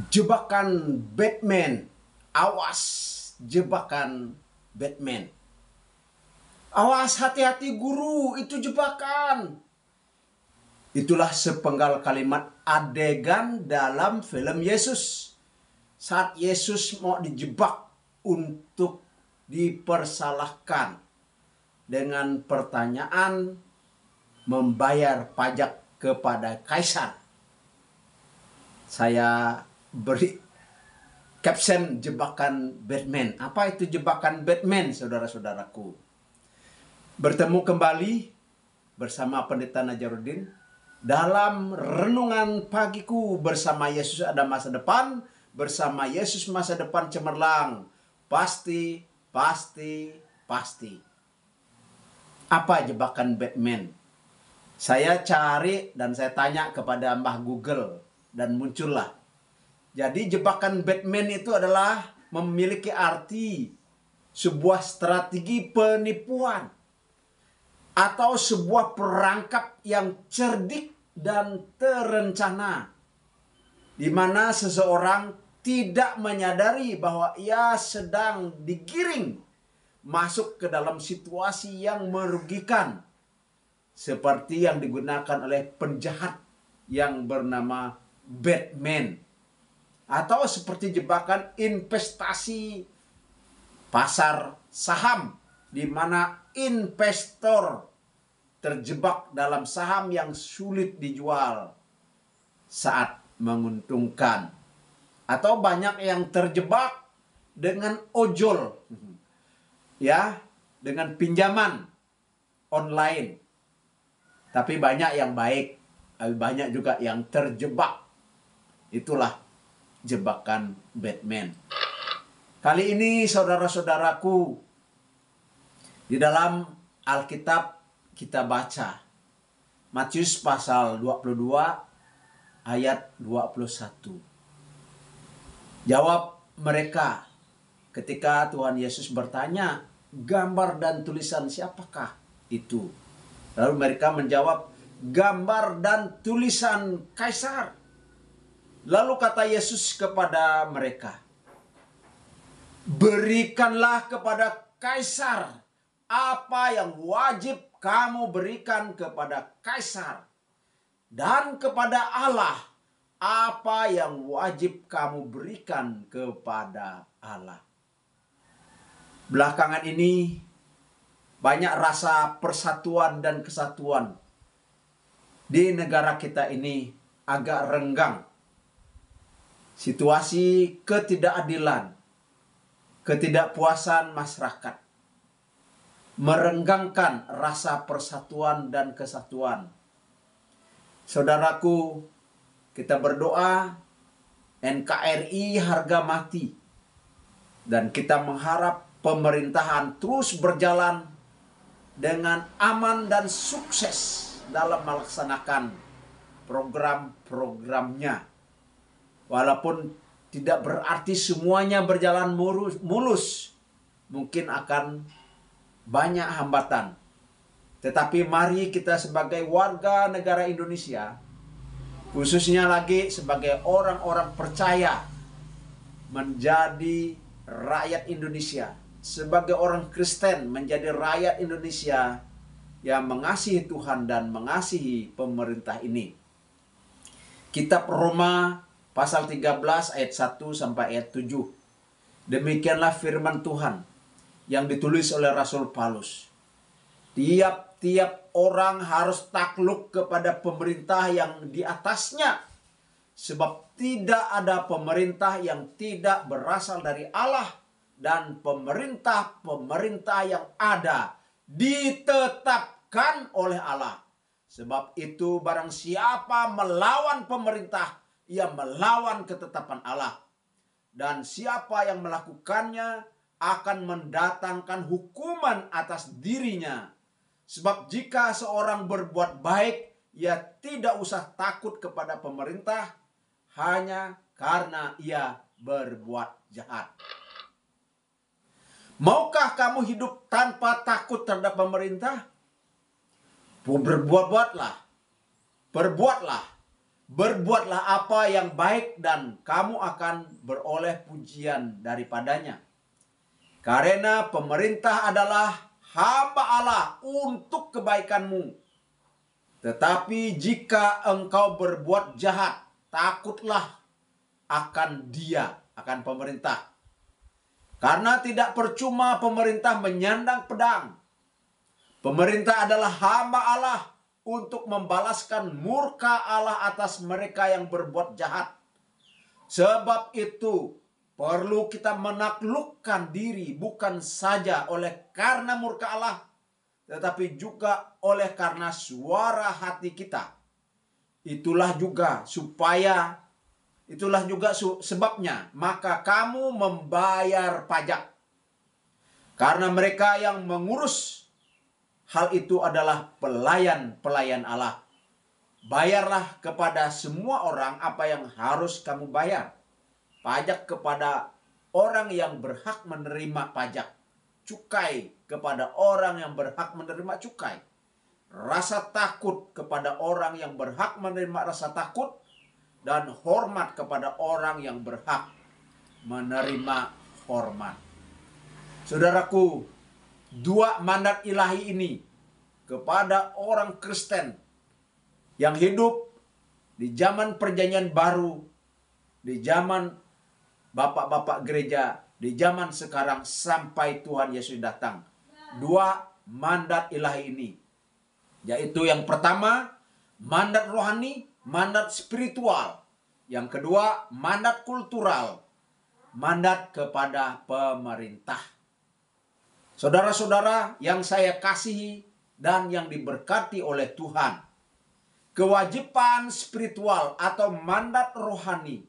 Jebakan Batman. Awas, jebakan Batman. Awas, hati-hati guru, itu jebakan. Itulah sepenggal kalimat adegan dalam film Yesus. Saat Yesus mau dijebak untuk dipersalahkan dengan pertanyaan membayar pajak kepada kaisar. Saya beri caption jebakan Batman. Apa itu jebakan Batman, saudara-saudaraku? Bertemu kembali bersama Pendeta Najaruddin dalam renungan pagiku bersama Yesus ada masa depan, bersama Yesus masa depan cemerlang. Pasti, pasti, pasti. Apa jebakan Batman? Saya cari dan saya tanya kepada Mbah Google dan muncullah. Jadi jebakan Batman itu adalah memiliki arti sebuah strategi penipuan atau sebuah perangkap yang cerdik dan terencana, di mana seseorang tidak menyadari bahwa ia sedang digiring masuk ke dalam situasi yang merugikan, seperti yang digunakan oleh penjahat yang bernama Batman. Atau seperti jebakan investasi pasar saham, di mana investor terjebak dalam saham yang sulit dijual saat menguntungkan. Atau banyak yang terjebak dengan ojol, ya, dengan pinjaman online. Tapi banyak yang baik, banyak juga yang terjebak. Itulah jebakan Batman. Kali ini saudara-saudaraku, di dalam Alkitab kita baca Matius pasal 22 ayat 21. Jawab mereka ketika Tuhan Yesus bertanya, gambar dan tulisan siapakah itu? Lalu mereka menjawab, gambar dan tulisan kaisar. Lalu kata Yesus kepada mereka, berikanlah kepada kaisar apa yang wajib kamu berikan kepada kaisar, dan kepada Allah apa yang wajib kamu berikan kepada Allah. Belakangan ini banyak rasa persatuan dan kesatuan di negara kita ini agak renggang. Situasi ketidakadilan, ketidakpuasan masyarakat merenggangkan rasa persatuan dan kesatuan. Saudaraku, kita berdoa NKRI harga mati, dan kita mengharap pemerintahan terus berjalan dengan aman dan sukses dalam melaksanakan program-programnya. Walaupun tidak berarti semuanya berjalan mulus, mungkin akan banyak hambatan. Tetapi mari kita sebagai warga negara Indonesia, khususnya lagi sebagai orang-orang percaya, menjadi rakyat Indonesia, sebagai orang Kristen menjadi rakyat Indonesia yang mengasihi Tuhan dan mengasihi pemerintah ini. Kitab Roma pasal 13 ayat 1 sampai ayat 7. Demikianlah firman Tuhan yang ditulis oleh Rasul Paulus. Tiap-tiap orang harus takluk kepada pemerintah yang di atasnya, sebab tidak ada pemerintah yang tidak berasal dari Allah, dan pemerintah-pemerintah yang ada ditetapkan oleh Allah. Sebab itu barang siapa melawan pemerintah, ia melawan ketetapan Allah. Dan siapa yang melakukannya akan mendatangkan hukuman atas dirinya. Sebab jika seorang berbuat baik, ia tidak usah takut kepada pemerintah hanya karena ia berbuat jahat. Maukah kamu hidup tanpa takut terhadap pemerintah? Berbuatlah. berbuatlah apa yang baik dan kamu akan beroleh pujian daripadanya. Karena pemerintah adalah hamba Allah untuk kebaikanmu. Tetapi jika engkau berbuat jahat, takutlah akan dia, akan pemerintah. Karena tidak percuma pemerintah menyandang pedang. Pemerintah adalah hamba Allah untuk membalaskan murka Allah atas mereka yang berbuat jahat. Sebab itu perlu kita menaklukkan diri bukan saja oleh karena murka Allah, tetapi juga oleh karena suara hati kita. Itulah juga sebabnya maka kamu membayar pajak. Karena mereka yang mengurus hal itu adalah pelayan-pelayan Allah. Bayarlah kepada semua orang apa yang harus kamu bayar. Pajak kepada orang yang berhak menerima pajak. Cukai kepada orang yang berhak menerima cukai. Rasa takut kepada orang yang berhak menerima rasa takut. Dan hormat kepada orang yang berhak menerima hormat. Saudaraku, dua mandat ilahi ini kepada orang Kristen yang hidup di zaman Perjanjian Baru, di zaman bapak-bapak gereja, di zaman sekarang sampai Tuhan Yesus datang. Dua mandat ilahi ini, yaitu yang pertama mandat rohani, mandat spiritual. Yang kedua mandat kultural, mandat kepada pemerintah. Saudara-saudara yang saya kasihi dan yang diberkati oleh Tuhan, kewajiban spiritual atau mandat rohani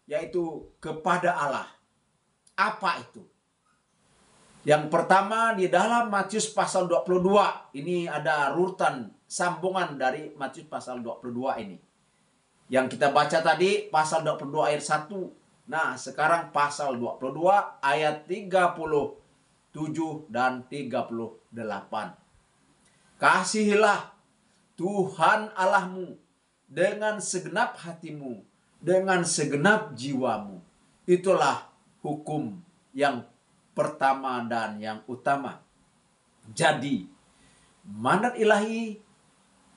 yaitu kepada Allah. Apa itu? Yang pertama di dalam Matius pasal 22. Ini ada urutan sambungan dari Matius pasal 22 ini. Yang kita baca tadi pasal 22 ayat 1. Nah, sekarang pasal 22 ayat 37 dan 38. Kasihilah Tuhan Allahmu dengan segenap hatimu, dengan segenap jiwamu. Itulah hukum yang pertama dan yang utama. Jadi, mandat ilahi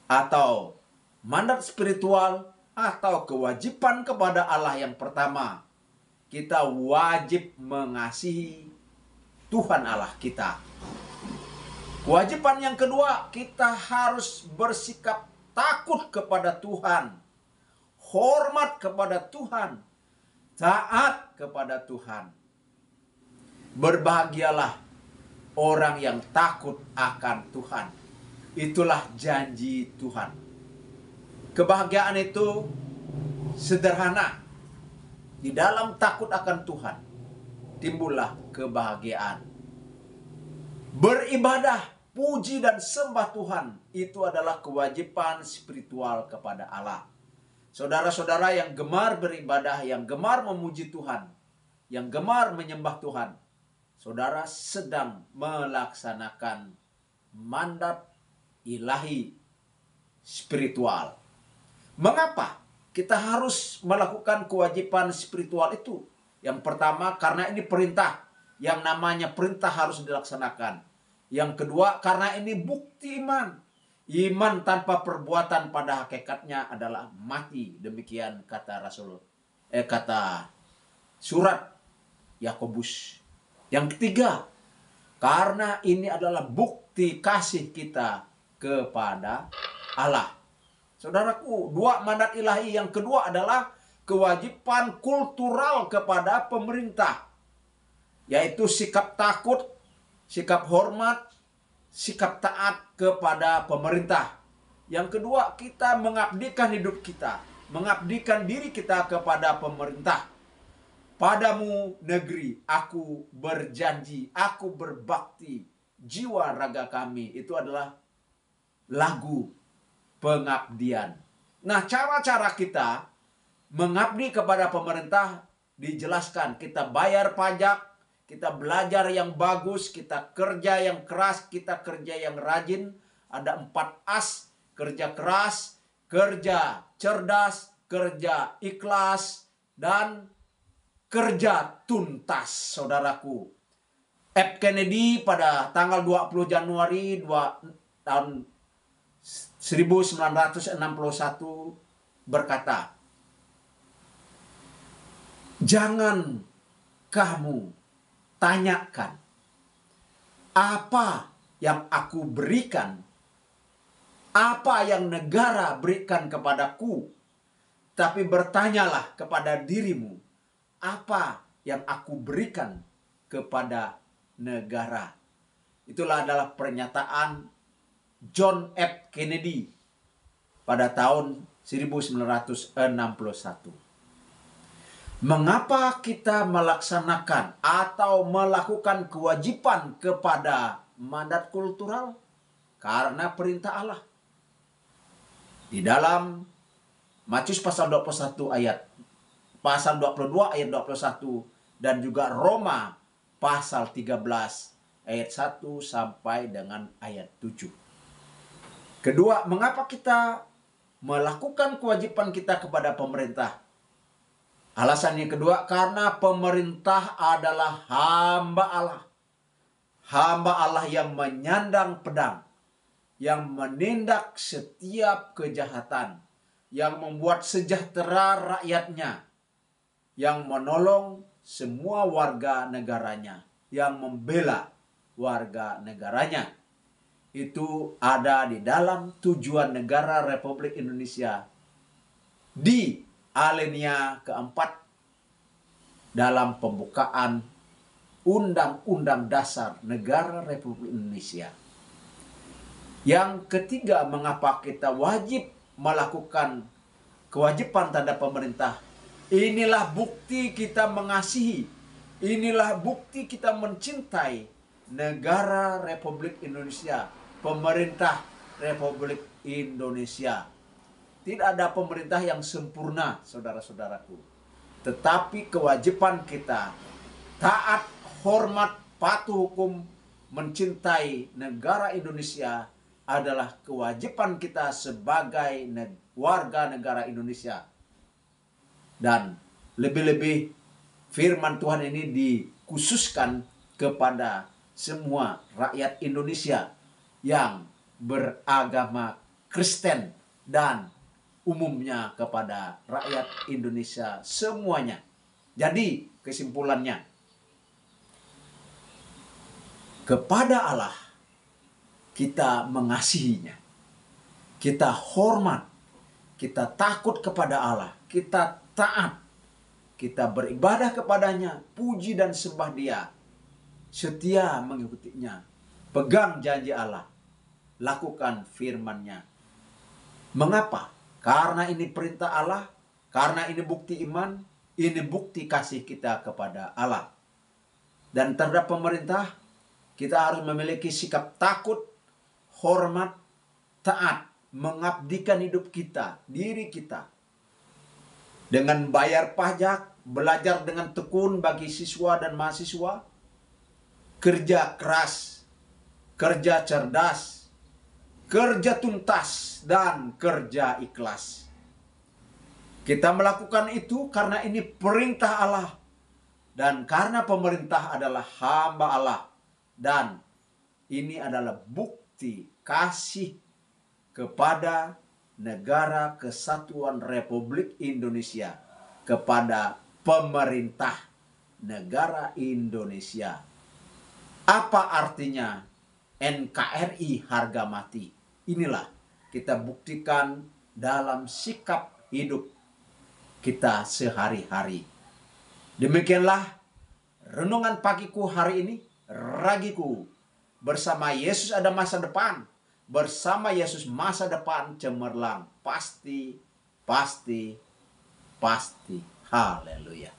atau mandat spiritual atau kewajiban kepada Allah yang pertama, kita wajib mengasihi Tuhan Allah kita. Kewajiban yang kedua, kita harus bersikap takut kepada Tuhan, hormat kepada Tuhan, taat kepada Tuhan. Berbahagialah orang yang takut akan Tuhan. Itulah janji Tuhan. Kebahagiaan itu sederhana. Di dalam takut akan Tuhan timbullah kebahagiaan. Beribadah, puji dan sembah Tuhan itu adalah kewajiban spiritual kepada Allah. Saudara-saudara yang gemar beribadah, yang gemar memuji Tuhan, yang gemar menyembah Tuhan, saudara sedang melaksanakan mandat ilahi spiritual. Mengapa kita harus melakukan kewajiban spiritual itu? Yang pertama, karena ini perintah. Yang namanya perintah harus dilaksanakan. Yang kedua, karena ini bukti iman. Iman tanpa perbuatan pada hakikatnya adalah mati. Demikian kata kata surat Yakobus. Yang ketiga, karena ini adalah bukti kasih kita kepada Allah. Saudaraku, dua mandat ilahi yang kedua adalah kewajiban kultural kepada pemerintah. Yaitu sikap takut, sikap hormat, sikap taat kepada pemerintah. Yang kedua, kita mengabdikan hidup kita, mengabdikan diri kita kepada pemerintah. Padamu negeri, aku berjanji, aku berbakti, jiwa raga kami. Itu adalah lagu pengabdian. Nah, cara-cara kita mengabdi kepada pemerintah dijelaskan. Kita bayar pajak, kita belajar yang bagus, kita kerja yang keras, kita kerja yang rajin. Ada 4 As, kerja keras, kerja cerdas, kerja ikhlas, dan kerja tuntas, saudaraku. F. Kennedy pada tanggal 20 Januari tahun 1961 berkata, "Jangan kamu tanyakan apa yang aku berikan, apa yang negara berikan kepadaku, tapi bertanyalah kepada dirimu, apa yang aku berikan kepada negara." Itulah adalah pernyataan John F. Kennedy pada tahun 1961. Mengapa kita melaksanakan atau melakukan kewajiban kepada mandat kultural? Karena perintah Allah. Di dalam Matius pasal 22 ayat 21 dan juga Roma pasal 13 ayat 1 sampai dengan ayat 7. Kedua, mengapa kita melakukan kewajiban kita kepada pemerintah? Alasan yang kedua, karena pemerintah adalah hamba Allah. Hamba Allah yang menyandang pedang, yang menindak setiap kejahatan, yang membuat sejahtera rakyatnya, yang menolong semua warga negaranya, yang membela warga negaranya. Itu ada di dalam tujuan negara Republik Indonesia di alinea keempat dalam pembukaan Undang-Undang Dasar Negara Republik Indonesia. Yang ketiga, mengapa kita wajib melakukan kewajiban terhadap pemerintah? Inilah bukti kita mengasihi. Inilah bukti kita mencintai negara Republik Indonesia, pemerintah Republik Indonesia. Tidak ada pemerintah yang sempurna, saudara-saudaraku. Tetapi kewajiban kita taat, hormat, patuh hukum, mencintai negara Indonesia adalah kewajiban kita sebagai warga negara Indonesia. Dan lebih-lebih firman Tuhan ini dikhususkan kepada semua rakyat Indonesia yang beragama Kristen dan umumnya kepada rakyat Indonesia semuanya. Jadi kesimpulannya, kepada Allah kita mengasihinya, kita hormat, kita takut kepada Allah, kita taat, kita beribadah kepadanya, puji dan sembah Dia, setia mengikutinya, pegang janji Allah, lakukan firman-Nya. Mengapa? Karena ini perintah Allah, karena ini bukti iman, ini bukti kasih kita kepada Allah. Dan terhadap pemerintah, kita harus memiliki sikap takut, hormat, taat, mengabdikan hidup kita, diri kita. Dengan bayar pajak, belajar dengan tekun bagi siswa dan mahasiswa, kerja keras, kerja cerdas, kerja tuntas, dan kerja ikhlas. Kita melakukan itu karena ini perintah Allah. Dan karena pemerintah adalah hamba Allah. Dan ini adalah bukti kasih kepada negara kesatuan Republik Indonesia, kepada pemerintah negara Indonesia. Apa artinya NKRI harga mati? Inilah kita buktikan dalam sikap hidup kita sehari-hari. Demikianlah renungan pagiku hari ini, ragiku. Bersama Yesus ada masa depan. Bersama Yesus masa depan cemerlang. Pasti, pasti, pasti. Haleluya.